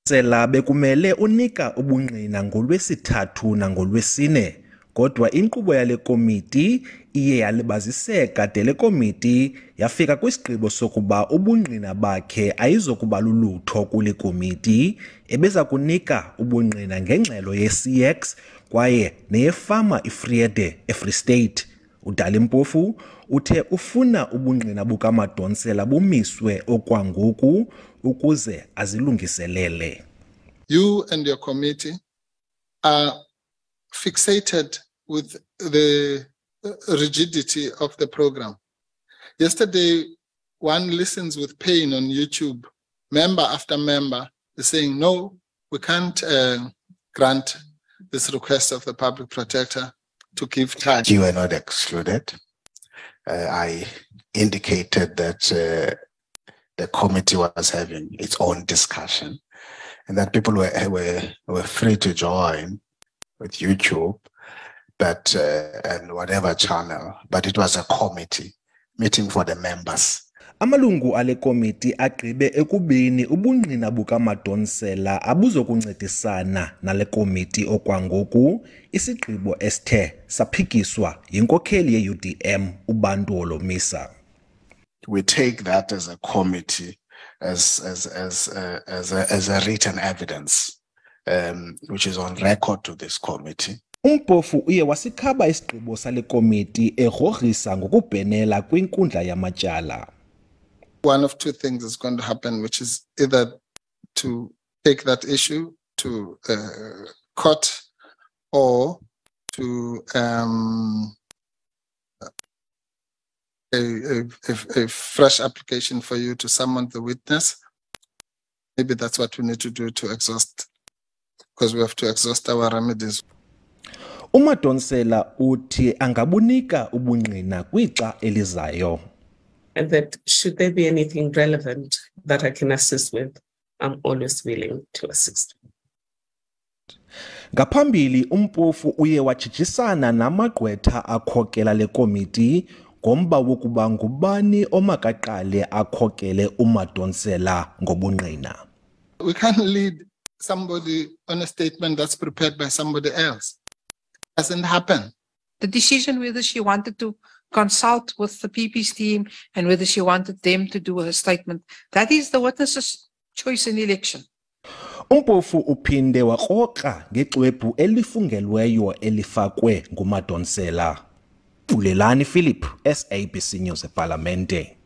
Sela bekumele unika ubungqina ngolwesithathu nangolwesine, kodwa inkqubo yale komiti iye yalibaziseka de le komiti yafika kwisigqibo sokuba ubungqina bakhe ayizokuba lulutho kule komiti ebeza kunika ubungqina ngengxelo ye-CX kwaye neyefama iFrede eFree State. uDalimpofu uthe ufuna ubungqina bukaMadonsela bumiswe okwangoku ukuze azilungiselele. You and your committee are fixated with the rigidity of the program. Yesterday, one listens with pain on YouTube. Member after member is saying, no, we can't grant this request of the public protector to give time. You were not excluded. I indicated that the committee was having its own discussion and that people were free to join with YouTube, but and whatever channel, but it was a committee meeting for the members. Amalungu ale komiti agqibe ekubeni ubungqina bukaMadonsela abuzokuncedisana nale komiti okwangoku, isigqibo esithe saphikiswa yinkokheli ye-UDM uBantu Olomisa. We take that as a committee as a written evidence which is on record to this committee. Umpofu uye wasikhaba isigqibo sale komiti egrogrisa ngokubhenela kwinkundla yamatyala. One of two things is going to happen, which is either to take that issue to court or to a fresh application for you to summon the witness. Maybe that's what we need to do to exhaust, because we have to exhaust our remedies. uMadonsela uthi angabunika ubungqina kwixa elizayo. And that should there be anything relevant that I can assist with, I'm always willing to assist. Ngaphambili umpofu uye wajijisana namagqwetha akhokela le komiti ngomba wokuba ngubani omakaqale akhokele uMadonsela ngobungqina. We can't lead somebody on a statement that's prepared by somebody else. Doesn't happen. The decision whether she wanted to consult with the PP's team and whether she wanted them to do her statement, that is the witness's choice in election. Umpofu uphinde wakroqa ngexwebhu elifungelweyo elifakwe nguMadonsela. Ulelani Philip, SABC News eParlamente.